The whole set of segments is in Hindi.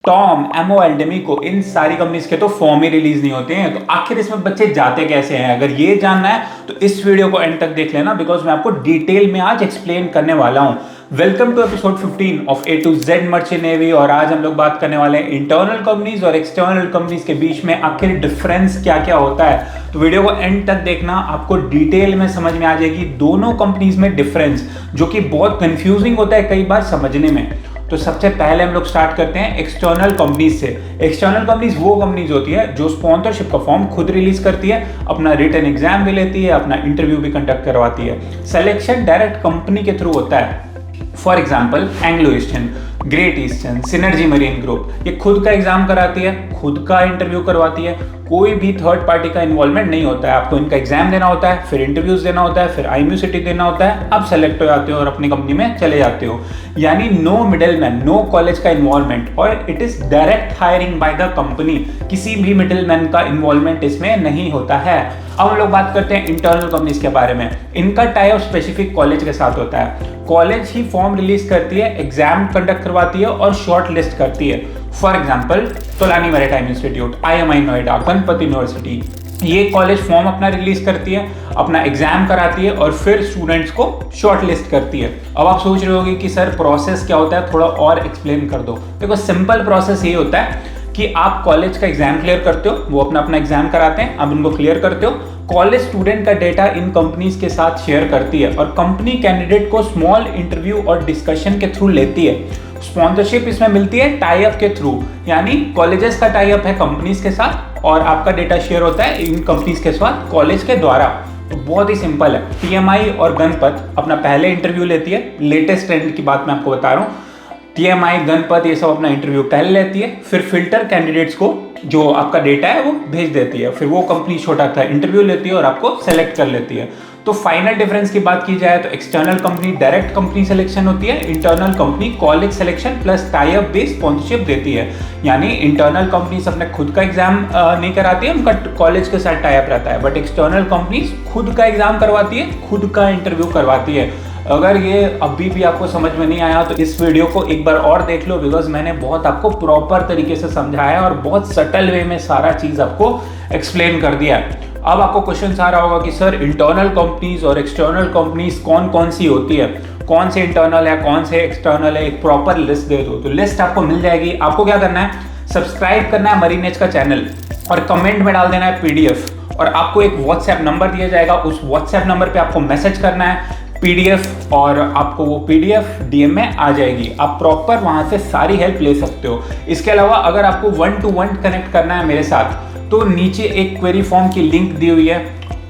टॉम, एमओ, एल्डेमिको, इन सारी कंपनीज के तो फॉर्म ही रिलीज नहीं होते हैं। तो आखिर इसमें बच्चे जाते कैसे हैं? अगर ये जानना है तो इस वीडियो को एंड तक देख लेना, बिकॉज मैं आपको डिटेल में आज एक्सप्लेन करने वाला हूं। Welcome to episode 15 of A to Z merchant navy. और आज हम लोग बात करने वाले हैं इंटरनल कंपनीज और एक्सटर्नल कंपनीज के बीच में आखिर डिफरेंस क्या क्या होता है। तो वीडियो को एंड तक देखना, आपको डिटेल में समझ में आ जाएगी दोनों कंपनीज में डिफरेंस, जो कि बहुत कंफ्यूजिंग होता है कई बार समझने में। तो सबसे पहले हम लोग स्टार्ट करते हैं एक्सटर्नल कंपनीज से। एक्सटर्नल कंपनीज वो कंपनीज होती है जो स्पॉन्सरशिप का फॉर्म खुद रिलीज करती है, अपना रिटन एग्जाम भी लेती है, अपना इंटरव्यू भी कंडक्ट करवाती है। सिलेक्शन डायरेक्ट कंपनी के थ्रू होता है। For example Anglo eastern, great eastern, synergy marine group, ये खुद का एग्जाम कराती है, खुद का इंटरव्यू करवाती है, कोई भी थर्ड पार्टी का इन्वॉल्वमेंट नहीं होता है। आपको इनका एग्जाम देना होता है, फिर इंटरव्यूज देना होता है, फिर IMUCT देना होता है, आप सेलेक्ट हो जाते हो और अपनी कंपनी में चले जाते हो। यानी नो मिडिलमैन, नो कॉलेज का इन्वॉल्वमेंट, और it is direct hiring by the company. किसी भी मिडिलमैन का इन्वॉल्वमेंट इसमें नहीं होता है। अब हम लोग बात करते हैं इंटरनल कंपनीज के बारे में। इनका टाई ऑफ स्पेसिफिक कॉलेज के साथ होता है। कॉलेज ही फॉर्म रिलीज करती है, एग्जाम कंडक्ट करवाती है और शॉर्ट लिस्ट करती है। For example Tolani maritime institute, IMI Noida, Ganpati university, ये कॉलेज फॉर्म अपना रिलीज करती है, अपना एग्जाम कराती है और फिर स्टूडेंट्स को शॉर्ट लिस्ट करती है। अब आप सोच रहे होगे कि सर प्रोसेस क्या होता है, थोड़ा और एक्सप्लेन कर दो। देखो सिंपल प्रोसेस ये होता है कि आप कॉलेज का एग्जाम क्लियर करते हो, वो अपना अपना एग्जाम कराते हैं, आप उनको क्लियर करते हो। कॉलेज स्टूडेंट का डेटा इन कंपनीज के साथ शेयर करती है और कंपनी कैंडिडेट को स्मॉल इंटरव्यू और डिस्कशन के थ्रू लेती है। स्पॉन्सरशिप इसमें मिलती है टाई अप के थ्रू, यानी कॉलेजेस का टाई अप है कंपनीज के साथ और आपका डेटा शेयर होता है इन कंपनीज के साथ कॉलेज के द्वारा। तो बहुत ही सिंपल है। TMI और गणपत अपना पहले इंटरव्यू लेती है, लेटेस्ट ट्रेंड की बात मैं आपको बता रहा हूँ। TMI, गणपत, ये सब अपना इंटरव्यू पहले लेती है, फिर फिल्टर कैंडिडेट्स को जो आपका डेटा है वो भेज देती है, फिर वो कंपनी छोटा सा इंटरव्यू लेती है और आपको सेलेक्ट कर लेती है। तो फाइनल डिफरेंस की बात की जाए तो external company direct company selection होती है, internal company college selection plus tie up based sponsorship देती है। यानी इंटरनल कंपनीज अपने खुद का एग्जाम नहीं कराती है, उनका कॉलेज के साथ टाई अप रहता है, बट एक्सटर्नल कंपनीज खुद का एग्जाम करवाती है, खुद का इंटरव्यू करवाती है। अगर ये अभी भी आपको समझ में नहीं आया तो इस वीडियो को एक बार और देख लो, बिकॉज मैंने बहुत आपको प्रॉपर तरीके से समझाया और बहुत सटल वे में सारा चीज आपको एक्सप्लेन कर दिया है। अब आपको क्वेश्चन आ रहा होगा कि सर इंटरनल कंपनीज और एक्सटर्नल कंपनीज कौन कौन सी होती है, कौन से इंटरनल है कौन से एक्सटर्नल है, एक प्रॉपर लिस्ट दे दो। तो लिस्ट आपको मिल जाएगी। आपको क्या करना है, सब्सक्राइब करना है मरीन एज का चैनल और कमेंट में डाल देना है PDF, और आपको एक WhatsApp नंबर दिया जाएगा, उस WhatsApp नंबर पे आपको मैसेज करना है PDF, और आपको वो PDF DM में आ जाएगी। आप प्रॉपर वहां से सारी हेल्प ले सकते हो। इसके अलावा अगर आपको 1 to 1 कनेक्ट करना है मेरे साथ तो नीचे एक क्वेरी फॉर्म की लिंक दी हुई है,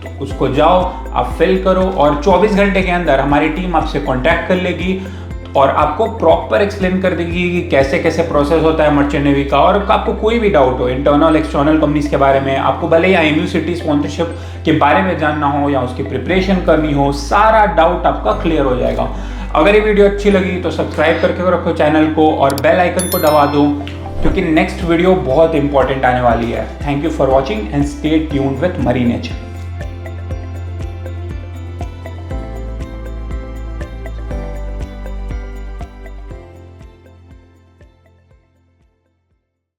तो उसको जाओ, आप फिल करो और 24 घंटे के अंदर हमारी टीम आपसे कॉन्टैक्ट कर लेगी और आपको प्रॉपर एक्सप्लेन कर देगी कि कैसे कैसे प्रोसेस होता है मर्चेंट नेवी का। और आपको कोई भी डाउट हो इंटरनल एक्सटर्नल कंपनीज के बारे में, आपको भले ही IMUCT स्पॉन्सरशिप के बारे में जानना हो या उसकी प्रिपरेशन करनी हो, सारा डाउट आपका क्लियर हो जाएगा। अगर ये वीडियो अच्छी लगी तो सब्सक्राइब करके रखो चैनल को और बेल आइकन को दबा दो, क्योंकि नेक्स्ट वीडियो बहुत इंपॉर्टेंट आने वाली है। Thank you for watching and stay tuned with Marine as.